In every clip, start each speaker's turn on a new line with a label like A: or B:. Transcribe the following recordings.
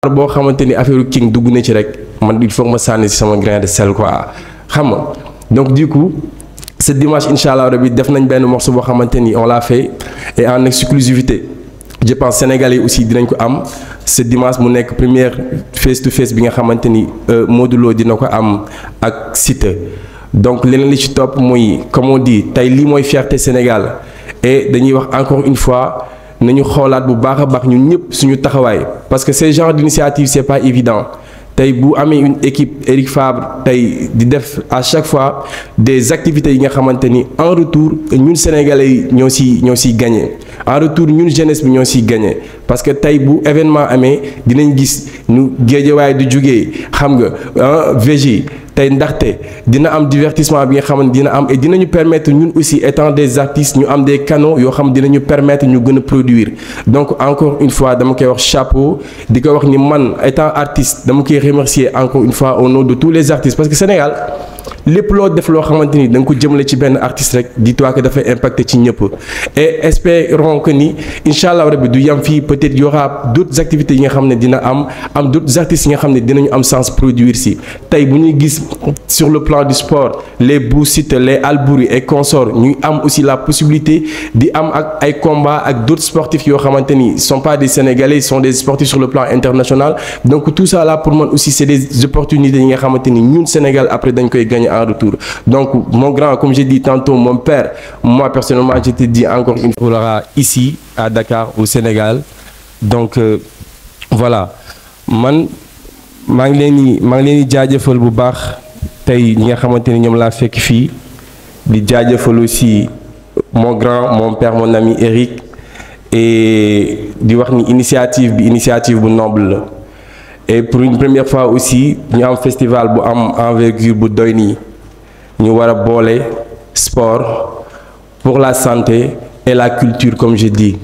A: boo xamante ni affaire King dugg na ci rek man il faut que ma sànni si sama grain de sel quoi xam nga donc du coup ce dimanche incha allah rabi def nañ benn morceau boo xamante ni on l'a fait et en exclusivité je pense sénégalais aussi dinañ ko am ce dimanche mu nekk première face to face bi nga xamante ni Modou Lo dina ko am ak Siteu donc leneen li ci topp muy comme on dit tey lii mooy fierté Sénégal et dañuy wax encore une fois nañu xoolaat bu baax a baax ñun ñëpp suñu taxawaay parce que ce genre d'initiative c'est pas évident tey bu amee une équipe Eric Fabre tey di def à chaque fois des activités yi nga xamante ni en retour ñun sénégalais yi ñoo siy gagné en retour ñun jeunesse bi ñoo siy gagné parce que tey bu événement amee dinañ gis ñu géejewaay du jugee xam nga VJ tey ndaxte dina am divertissement bi nga xamante dina am et dinañu permettre ñun aussi étant des artistes ñu am des canaux yoo xam dinañu permettre ñu gën a produire donc encore une fois dama koy wax chapeau di ko wax ni man étant artiste dama koy remercier encore une fois au nom de tous les artistes parce que Sénégal lépp loo def loo xamante ni da nga ko jëmale ci benn artiste rek dis-toi que dafay impacter ci ñëpp et espérons que ni incha allah rabbi du yam fii peut-être y aura d'autres activités yi nga xam ne dina am d'autres artistes yi nga xam ne dinañu am sens produire si tey bu ñuy gis sur le plan du sport les Bou Siteu les Albouri et consorts ñuy am aussi la possibilité di am ak ay combats ak d'autres sportifs yoo xamante ni sont pas des Sénégalais sont des sportifs sur le plan international donc tout ça là pour man aussi c'est des opportunités yi nga xamante ni ñun Sénégal après dañ koy gagner en retour. Donc, mon grand, comme j'ai dit tantôt, mon père, moi personnellement, je te dis encore une fois, ici, à Dakar, au Sénégal. Donc, voilà. Man, maa ngi leen di jaajëfal bu baax tey ñi nga xamante ni ñoom laa fekk fii di jaajëfal aussi mon grand, mon père, mon ami Eric et di wax ni initiative bu noble la. Et pour une première fois aussi ñu am festival bu am envergure bu doy nii ñu war a boole sport pour la santé et la culture comme je dis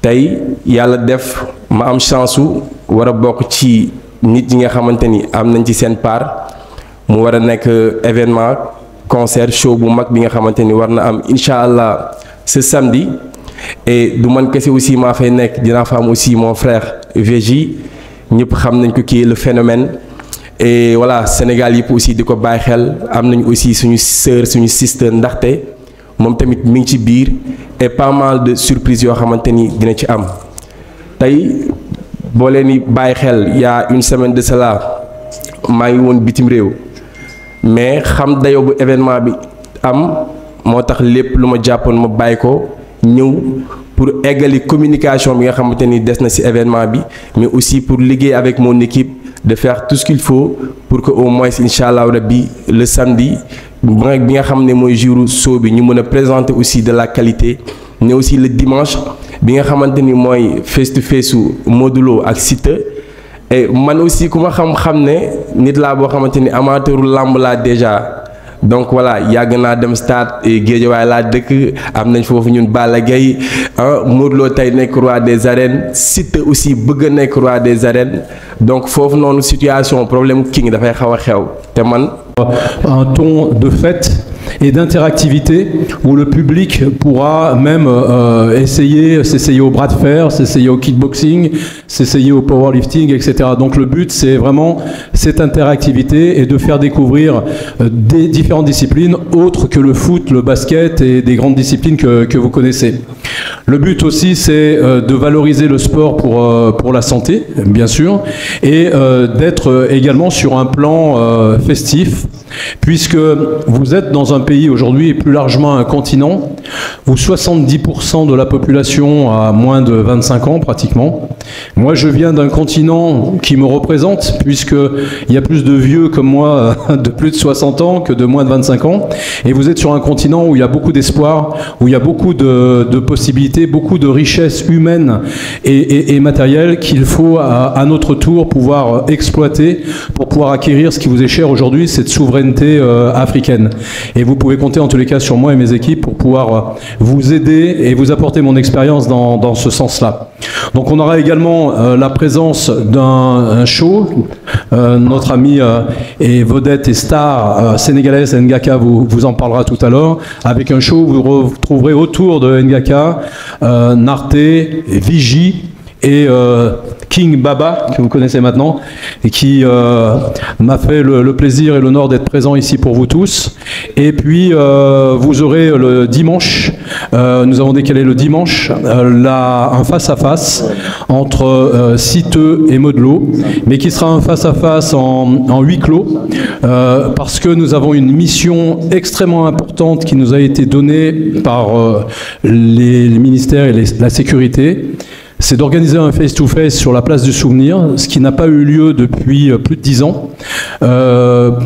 A: tey yàlla def ma am chance su war a bokk ci nit ñi nga xamante ni am nañ ci seen part mu war a nekk événement concert show bu mag bi nga xamante ni war na am incha allah ce samedi et du man kese aussi maa fay nekk dinaa fa am aussi mon frère VJ ñëpp xam nañ ko kii le phénomène et voilà Sénégal yëpp aussi di ko bàyyi xel am nañu aussi suñu sœur suñu sister ndaxte moom tamit mi ngi ci biir et pas mal de surprises yoo xamante ni dina ci am tey boo leen di bàyyi xel il y a une semaine de cela maa ngi woon bitim réew mais xam dayoo bu événement bi am moo tax lépp lu ma jàppoon ma bàyyi ko ñëw pour eggali communication bi nga xamante ni des na ci événement bi mais aussi pour liggéey avec mon équipe de faire tout ce qu'il faut pour que au moins incha allah rabbi le samedi bi nga xam ne mooy jour show bi ñu mën a présenter aussi de la qualité mais aussi le dimanche bi nga xamante ni mooy face to face su Modou Lo ak Siteu et man aussi ku ma xam-xam ne nit laa boo xamante ni amateuru làmb laa déjà. Donc voilà yàgg naa dem stade Guédiawaye laa dëkk am nañ foofu ñun Balla Gaye Modou Lo tey nekk roi des arènes Siteu aussi bëgg a nekk roi des arènes donc foofu noonu situation problème King dafay xaw a xew te man.
B: Un ton de fête et d'interactivité où le public pourra même s'essayer au bras de fer, s'essayer au kickboxing, s'essayer au powerlifting, etc. Donc le but c'est vraiment cette interactivité et de faire découvrir des différentes disciplines autres que le foot, le basket et des grandes disciplines que vous connaissez. Le but aussi c'est de valoriser le sport pour la santé bien sûr et d'être également sur un plan festif puisque vous êtes dans un pays aujourd'hui et plus largement un continent où 70% de la population a moins de 25 ans pratiquement. Moi je viens d'un continent qui me représente puisqu'il y a plus de vieux comme moi de plus de 60 ans que de moins de 25 ans et vous êtes sur un continent où il y a beaucoup d'espoir, où il y a beaucoup de possibilités, beaucoup de richesses humaines et matérielles qu'il faut à notre tour pouvoir exploiter pour pouvoir acquérir ce qui vous est cher aujourd'hui, cette souveraineté africaine. Et vous pouvez compter en tous les cas sur moi et mes équipes pour pouvoir vous aider et vous apporter mon expérience dans ce sens-là. Donc on aura également la présence d'un show. Notre ami et vedette et star sénégalaise Ngaka vous en parlera tout à l'heure. Avec un show où vous retrouverez autour de Ngaka Narté, Vigie et King Baba, que vous connaissez maintenant, et qui m'a fait le plaisir et l'honneur d'être présent ici pour vous tous. Et puis, vous aurez le dimanche, nous avons décalé le dimanche, un face-à-face entre Citeux et Modelot, mais qui sera un face-à-face en huis clos, parce que nous avons une mission extrêmement importante qui nous a été donnée par les ministères et la sécurité. C'est d'organiser un face-to-face sur la place du souvenir, ce qui n'a pas eu lieu depuis plus de 10 ans,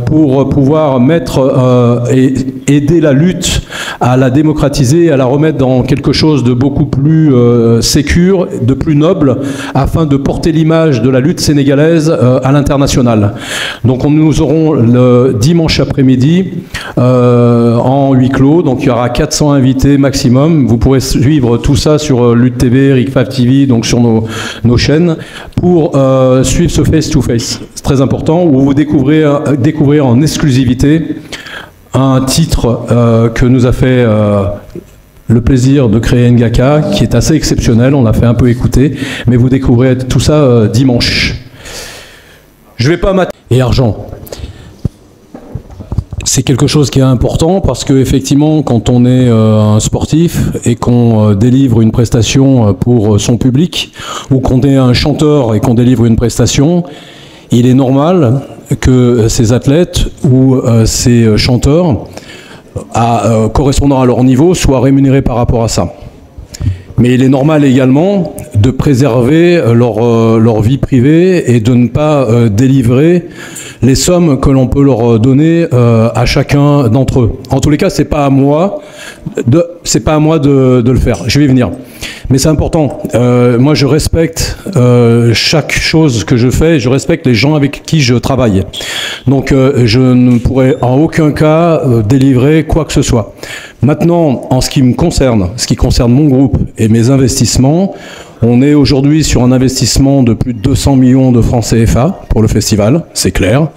B: pour pouvoir mettre et aider la lutte à la démocratiser, à la remettre dans quelque chose de beaucoup plus sécure, de plus noble, afin de porter l'image de la lutte sénégalaise à l'international. Donc nous aurons le dimanche après-midi en huis clos, donc il y aura 400 invités maximum. Vous pourrez suivre tout ça sur Lutte TV, RIC5 TV, donc sur nos chaînes, pour suivre ce face-to-face. C'est très important, où vous découvrir en exclusivité un titre que nous a fait le plaisir de créer Ngaka, qui est assez exceptionnel, on l'a fait un peu écouter, mais vous découvrez tout ça dimanche. Je vais pas m'attarder. Et argent. C'est quelque chose qui est important parce que effectivement, quand on est un sportif et qu'on délivre une prestation pour son public, ou qu'on est un chanteur et qu'on délivre une prestation, il est normal que ces athlètes ou ces chanteurs, correspondant à leur niveau, soient rémunérés par rapport à ça. Mais il est normal également de préserver leur vie privée et de ne pas délivrer les sommes que l'on peut leur donner à chacun d'entre eux. En tous les cas, c'est pas à moi de le faire. Je vais y venir. Mais c'est important. Moi, je respecte chaque chose que je fais et je respecte les gens avec qui je travaille. Donc, je ne pourrais en aucun cas délivrer quoi que ce soit. Maintenant, en ce qui me concerne, ce qui concerne mon groupe et mes investissements, on est aujourd'hui sur un investissement de plus de 200 millions de francs CFA pour le festival, c'est clair.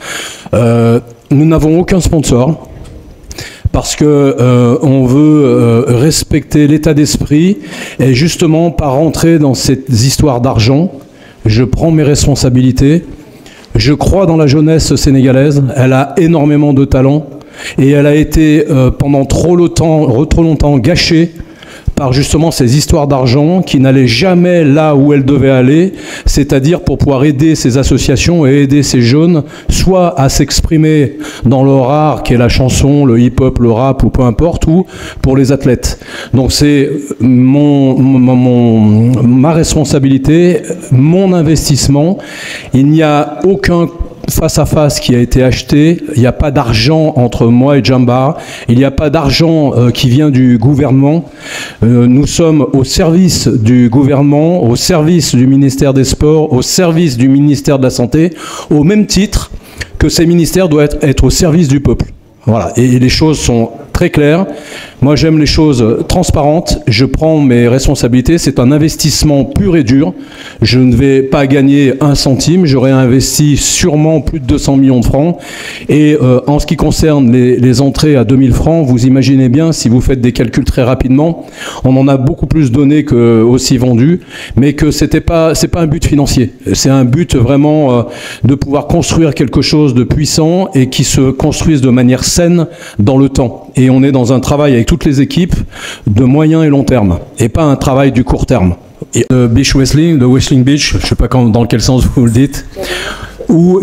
B: Nous n'avons aucun sponsor parce que on veut respecter l'état d'esprit et justement pas rentrer dans cette histoire d'argent. Je prends mes responsabilités. Je crois dans la jeunesse sénégalaise. Elle a énormément de talent et elle a été pendant trop longtemps gâchée par justement ces histoires d'argent qui n'allaient jamais là où elles devaient aller, c'est-à-dire pour pouvoir aider ces associations et aider ces jeunes, soit à s'exprimer dans leur art, qui est la chanson, le hip-hop, le rap, ou peu importe, ou pour les athlètes. Donc c'est ma responsabilité, mon investissement. Il n'y a aucun face-à-face qui a été acheté, il n'y a pas d'argent entre moi et Djambar, il n'y a pas d'argent qui vient du gouvernement. Nous sommes au service du gouvernement, au service du ministère des Sports, au service du ministère de la Santé, au même titre que ces ministères doivent être au service du peuple. Voilà, et les choses sont très claires. Moi, j'aime les choses transparentes. Je prends mes responsabilités. C'est un investissement pur et dur. Je ne vais pas gagner un centime. J'aurais investi sûrement plus de 200 millions de francs. Et en ce qui concerne les entrées à 2000 francs, vous imaginez bien, si vous faites des calculs très rapidement, on en a beaucoup plus donné que aussi vendu, mais que c'est pas un but financier. C'est un but vraiment de pouvoir construire quelque chose de puissant et qui se construise de manière saine dans le temps. Et on est dans un travail avec toutes les équipes de moyen et long terme, et pas un travail du court terme. Et Beach Wrestling, de Wrestling Beach, je ne sais pas dans quel sens vous le dites,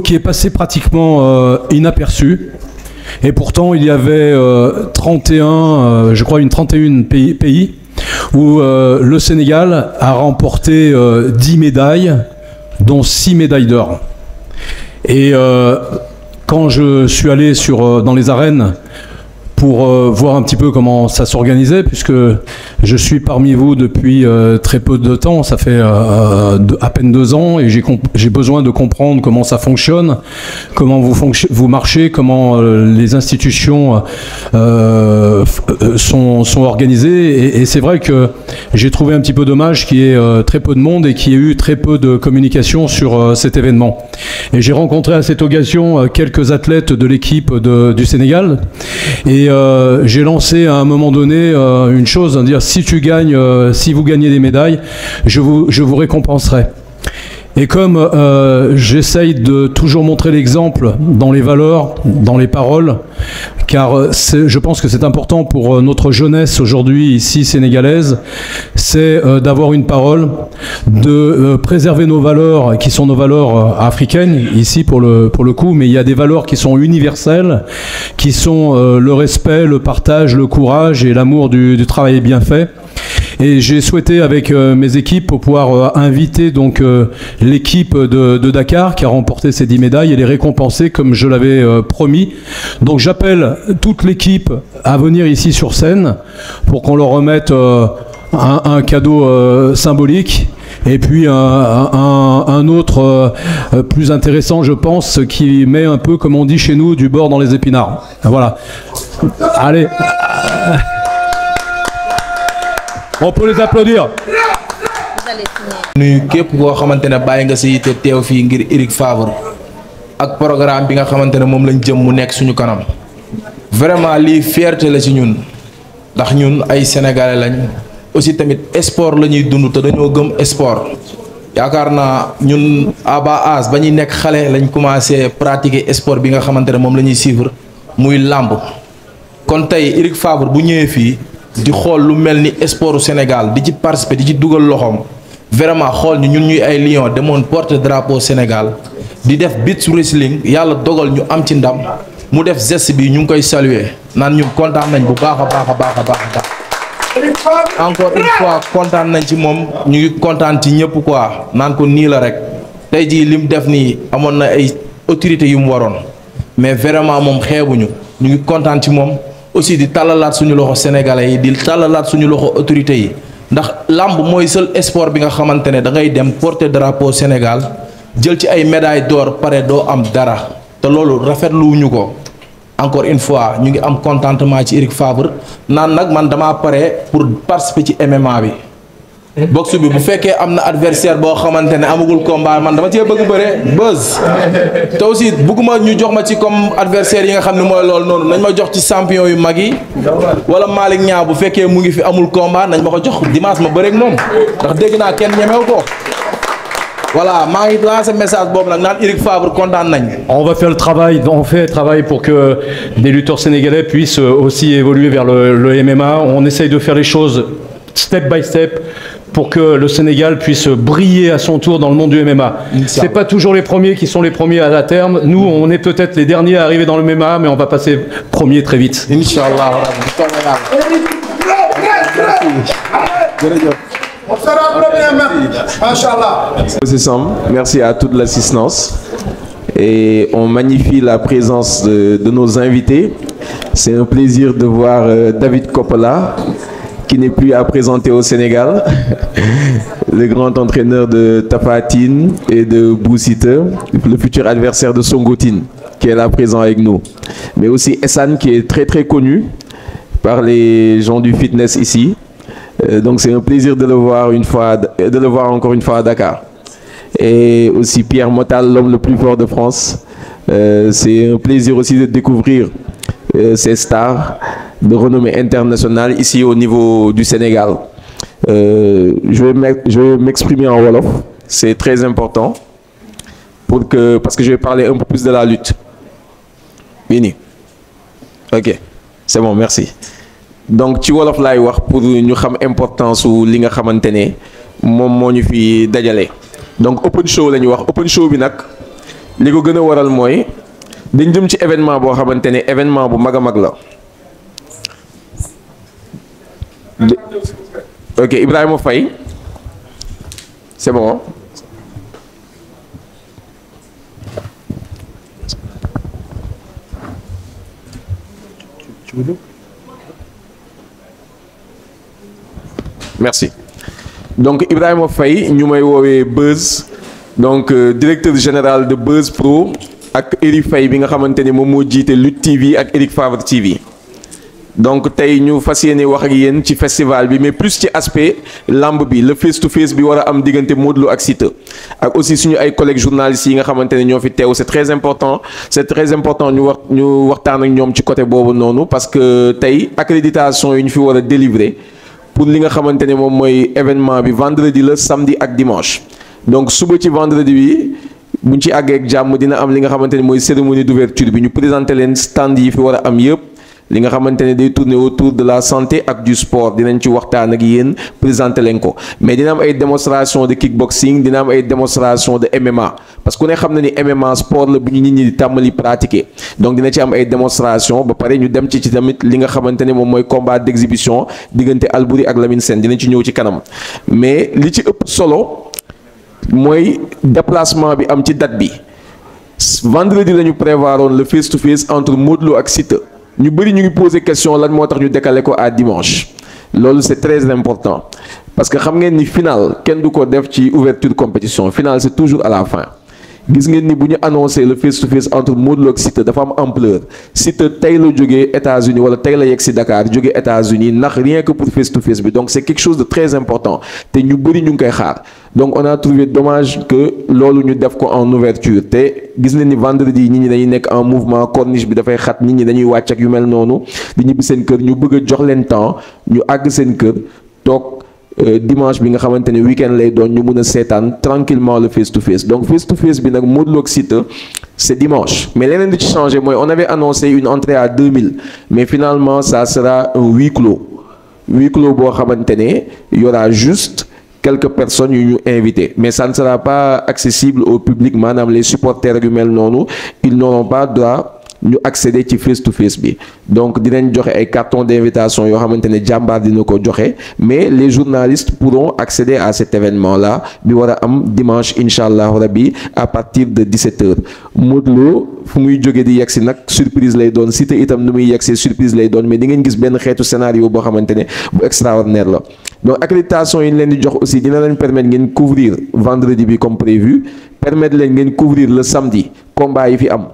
B: qui est passé pratiquement inaperçu. Et pourtant, il y avait 31 pays où le Sénégal a remporté 10 médailles, dont 6 médailles d'or. Et quand je suis allé dans les arènes pour voir un petit peu comment ça s'organisait, puisque je suis parmi vous depuis très peu de temps, ça fait à peine 2 ans, et j'ai besoin de comprendre comment ça fonctionne, comment vous marchez, comment les institutions sont organisées, et c'est vrai que j'ai trouvé un petit peu dommage qu'il y ait très peu de monde et qu'il y ait eu très peu de communication sur cet événement. Et j'ai rencontré à cette occasion quelques athlètes de l'équipe du Sénégal. Et j'ai lancé à un moment donné une chose, dire si vous gagnez des médailles, je vous récompenserai. Et comme j'essaye de toujours montrer l'exemple dans les valeurs, dans les paroles, car je pense que c'est important pour notre jeunesse aujourd'hui ici sénégalaise, c'est d'avoir une parole, de préserver nos valeurs qui sont nos valeurs africaines ici pour le coup, mais il y a des valeurs qui sont universelles, qui sont le respect, le partage, le courage et l'amour du travail bien fait. Et j'ai souhaité avec mes équipes pour pouvoir inviter donc l'équipe de Dakar qui a remporté ces 10 médailles et les récompenser comme je l'avais promis. Donc j'appelle toute l'équipe à venir ici sur scène pour qu'on leur remette un cadeau symbolique. Et puis un autre plus intéressant, je pense, qui met un peu, comme on dit chez nous, du beurre dans les épinards. Voilà. Allez. On peut les applaudir.
C: nuyu képp koo xamante ne bàyyi nga sa yitte teew fii ngir Eric Favre ak programme bi nga xamante ne moom lañ jëm mu nekk suñu kanam vraiment lii fierté la ci ñun ndax ñun ay sénégalais lañ aussi tamit sport la ñuy dund te dañoo gëm sport yaakaar naa ñun à bas âge ba ñuy nekk xale lañ commencé pratiquer sport bi nga xamante ne moom la ñuy suivre muy làmb kon tey Eric Favre bu ñëwee fii. di xool lu mel ni sportu Sénégal di ci participer di ci dugal loxoom vraiment xool ñu ñun ñuy ay Lions demoon porte drapeau Sénégal di def beach wrestling yàlla dogal ñu am ci ndam mu def geste bi ñu ngi koy saluer naan ñun kontaan nañ bu baax a baax a baax a baax a baax encore une fois kontaan nañ ci moom ñu ngi kontaan ci ñëpp quoi naan ko nii la rek tey jii li mu def nii amoon na ay autorités yu mu waroon mais vraiment moom xeebuñu ñu ngi kontaan ci moom. aussi di tàllalaat suñu loxo sénégalais yi di tàllalaat suñu loxo autorités yi ndax làmb mooy seul sport bi nga xamante ne da ngay dem porter drapeau Sénégal jël ci ay médailles d'or pare doo am dara te loolu rafetluwuñu ko encore une fois ñu ngi am contentement ci Eric Favre naan nag man damaa pare pour participer ci MMA bi. boxe bi bu fekkee am na adversaire boo xamante ne amagul combat man dama cee bëgg bëre buzz te aussi bëgguma ñu jox ma ci comme adversaire yi nga xam ne mooy loolu noonu nañ ma jox ci champion yu mag yi wala Malick Niang bu fekkee mu ngi fi amul combat nañ ma ko jox dimanche ma bëreeg moom ndax dégg naa kenn ñemew ko voilà maa ngi lancé message boobu nag naan Eric Favre kontaan nañ.
B: On va faire le travail, on fait le travail pour que des lutteurs sénégalais puissent aussi évoluer vers le MMA. On essaye de faire les choses step by step pour que le Sénégal puisse briller à son tour dans le monde du MMA. C'est pas toujours les premiers qui sont les premiers à la terme. Nous, on est peut-être les derniers à arriver dans le MMA, mais on va passer premier très vite.
C: Inch'Allah.
D: On sera premier, Inch'Allah.
A: Monsieur Sam, merci à toute l'assistance. Et on magnifie la présence de nos invités. C'est un plaisir de voir David Coppola, qui n'est plus à présenter au Sénégal, le grand entraîneur de Tapha Tine et de Bou-Siteu, le futur adversaire de Songo Tine, qui est là présent avec nous. Mais aussi Essan, qui est très très connu par les gens du fitness ici. Donc c'est un plaisir de le voir encore une fois à Dakar. Et aussi Pierre Motal, l'homme le plus fort de France. C'est un plaisir aussi de découvrir ces stars de renommée internationale ici au niveau du Sénégal. Je vais m'exprimer en Wolof, c'est très important parce que je vais parler un peu plus de la lutte. Bini. Ok, c'est bon, merci. Donc ci Wolof laay wax pour ñu xam importance su li nga xamante ne moom moo ñu fi dajale. Donc open show la ñu wax open show bi nag li ko gën a waral mooy dañ jëm ci événement boo xamante ne événement bu mag a mag la. Ok, Ibrahima Faye, c'est bon. Merci. Donc Ibrahima Faye ñu may woowee Buzz donc directeur général de Buzz Pro ak Eric Faye bi nga xamante ni moom moo jiite Lutte TV ak Eric Favre TV.
E: donc tey ñu fas yéene wax ak yéen ci festival bi mais plus ci aspect lamb bi le face to face bi war a am diggante Modou Lo ak Siteu ak aussi suñu ay collègues journalistes yi nga xamante ne ñoo fi teew c'est très important ñu waxtaan ak ñoom ci côté boobu noonu parce que tey accréditation yi ñu fi war a délivrer pour li nga xamante ne moom mooy événement bi vendredi la samedi ak dimanche donc suba ci vendredi bi buñ ci àggee ak jàmm dina am li nga xamante ne mooy cérémonie d'ouverture bi ñu présenter leen stand yi fi war a am yëpp li nga xamante ne day tourner autour de la santé ak du sport dinañ ci waxtaan ak yéen présenter leen ko mais dina am ay démonstration de kickboxing dina am ay démonstration de MMA parce que ku ne xam na ni MMA sport la bu ñu nit ñi di tàmmali pratiquer donc dina ci am ay démonstration ba pare ñu dem ci tamit li nga xamante ne moom mooy combat d'exhibition diggante Albouri ak Lamine Sène dinañ ci ñëw ci kanam mais li ci ëpp solo mooy déplacement bi am ci date bi vendredi la ñu prévoiroon le face to face entre Modou Lo ak Siteu ñu bëri ñu ngi poser question lan moo tax ñu décaler ko à dimanche loolu c'est très important parce que xam ngeen ni final kenn du ko def ci ouverture compétition final c'est toujours à la fin gis ngeen ni bu ñu annoncé le face to face entre Modou Lo ak Siteu dafa am ampleur Siteu tey la jógee États-Unis wala tey la yegg si Dakar jógee États-Unis ndax rien que pour face to face bi donc c'est quelque chose de très important te ñu bëri ñu ngi koy xaar donc on a trouvé dommage que loolu ñu def ko en ouverture te gis nañ ni vendredi nit ñi dañuy nekk en mouvement corniche bi dafay xat nit ñi dañuy wàcc ak yu mel noonu di ñibbi seen kër ñu bëgg a jox leen temps ñu àgg seen kër toog dimanche bi nga xamante ne week-end lay doon ñu mun a seetaan tranquillement le face to face donc face to face bi nag Modou Lo ak Siteu c'est dimanche mais leneen di ci changé mooy on avait annoncé une entrée à 2000 mais finalement ça sera un huis clos boo xamante ne y aura juste quelques personnes yu ñu invité mais ça ne sera pas accessible au public maanaam les supporters yu mel noonu ils n'auront pas droit ñu accéder ci face to face bi donc dinañ joxe ay cartons d'invitation yoo xamante ne jàmbaar dina ko joxe mais les journalistes pourront accéder à cet événement là bi war a am dimanche incha allah rabbi à partir de 17h Modou Lo fu muy jóge di yegsi nag surprise lay doon Siteu itam nu muy yegsee surprise lay doon mais di ngeen gis benn xeetu scénario boo xamante ne bu extraordinaire la donc accréditation yi ñu leen di jox aussi dina leen permettre ngeen couvrir vendredi bi comme prévu permettre leen ngeen couvrir le samedi combat yi fi am.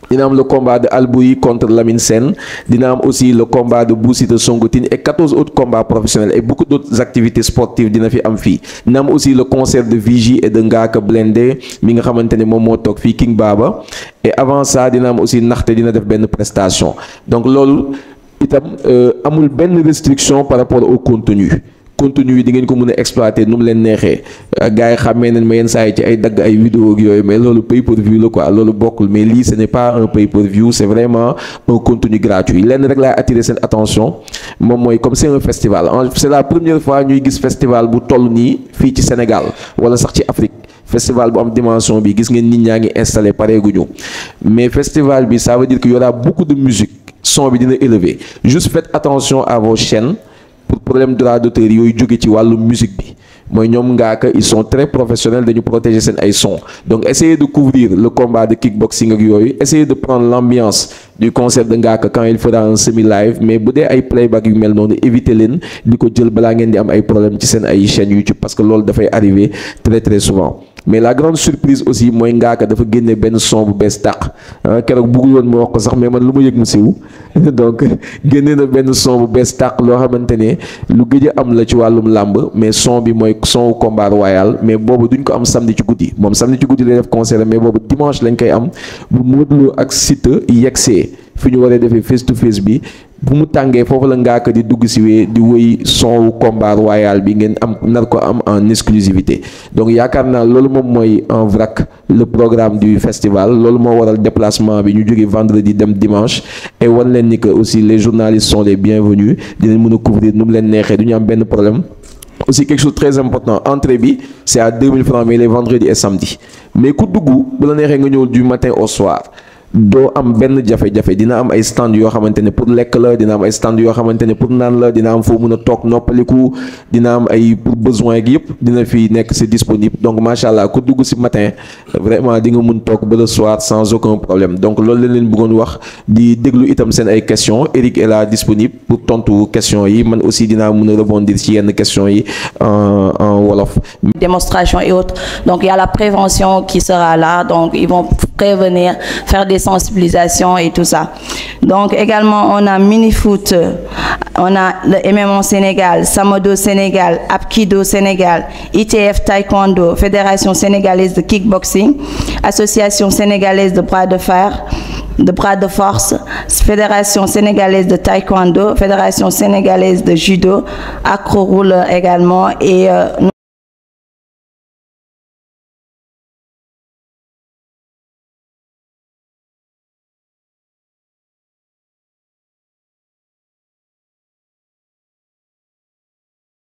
E: dina am le combat de Albouri contre Lamine Sène dina am aussi le combat de Bou Siteu Songotine et 14 autres combats professionnels et beaucoup d'autres activités sportives dina fi am fii dina am aussi le concert de Vigie et de Ngaaka Blindé mi nga xamante ne moom moo toog fii King Baba et avant ça dina am aussi Naxte dina def benn prestation donc loolu itam amul benn restriction par rapport au contenu yi di ngeen ko mën a exploiter nu mu leen neexee gars yi xàmmee nañ ma yenn saa yi ci ay dagg ay vidéo ak yooyu mais loolu pay-per-view la quoi loolu bokkul mais lii ce n'est pas un pay-per-view c'est vraiment un contenu gratuit lenn rek laay attirer seen attention moom mooy comme c'est un festival c'est la première fois ñuy gis festival bu toll nii fii ci Sénégal wala sax ci Afrique festival bu am dimension bi gis ngeen nit ñaa ngi installé pareeguñu mais festival bi ça veut dire qu'il y aura beaucoup de musique son bi dina élevé juste faites attention à vos chaînes pour problème droit d'auteur yooyu jóge ci wàllu musique bi mooy ñoom Ngaaka ils sont très professionnels dañu protéger seen ay sons donc essayez de couvrir le combat de kickboxing ak yooyu essayez de prendre l'ambiance du concert de Ngaaka quand il fera un semi-live mais bu dee ay playback yu mel noonu éviter leen di ko jël balaa ngeen di am ay problème ci seen ay chaînes YouTube parce que loolu dafay arriver très très souvent mais la grande surprise aussi mooy Ngaaka dafa génne benn son bu bees tàq keroog bëggul woon ma wax ko sax mais man lu ma yëg mu siw donc génne na benn son bu bees tàq loo xamante ne lu gëj a am la ci wàllum làmb mais son bi mooy son combat royal mais boobu duñ ko am samedi ci guddi moom samedi ci guddi lay def concert mais boobu dimanche lañ koy am bu Modou Lo ak Siteu yegsee fi ñu waree defee face to face bi bu mu tàngee foofu la Ngaaka di dugg si wee di woy son combat royal bi ngeen am nar ko am en exclusivité donc yaakaar naa loolu moom mooy en vrac le programme du festival loolu moo waral déplacement bi ñu jógee vendredi dem dimanche et wan leen ni que aussi les journalistes sont les bienvenus dinañ mën a couvrir nu mu leen neexee du ñu am benn problème aussi quelque chose de très important entrée bi c'est à 2000 francs mais les vendredis et samedi mais ku dugg bu la neexee nga ñëw du matin au soir doo am benn jafe-jafe dina am ay stand yoo xamante ne pour lekk la dina am ay stand yoo xamante ne pour naan la dina am foo mën a toog noppaliku dina am ay pour besoin gi yëpp dina fi nekk c'est disponible donc macha allah ku dugg ci matin vraiment di nga mun toog ba le soir sans aucun problème donc loolu la leen bëggoon wax di déglu itam seen ay questions Eric est là disponible pour tontu questions yi man aussi dinaa mën a rebondir ci yenn questions yi en wolof.
F: Démonstration et autres donc il y a la prévention qui sera là donc ils vont prévenir faire des sensibilisations et tout ça Donc également on a mini foot, on a le MMA Sénégal, Samodo Sénégal, Apkido Sénégal, ITF Taekwondo, Fédération sénégalaise de kickboxing, Association sénégalaise de bras de fer, de bras de force, Fédération sénégalaise de taekwondo, Fédération sénégalaise de judo, acro-rouleur également et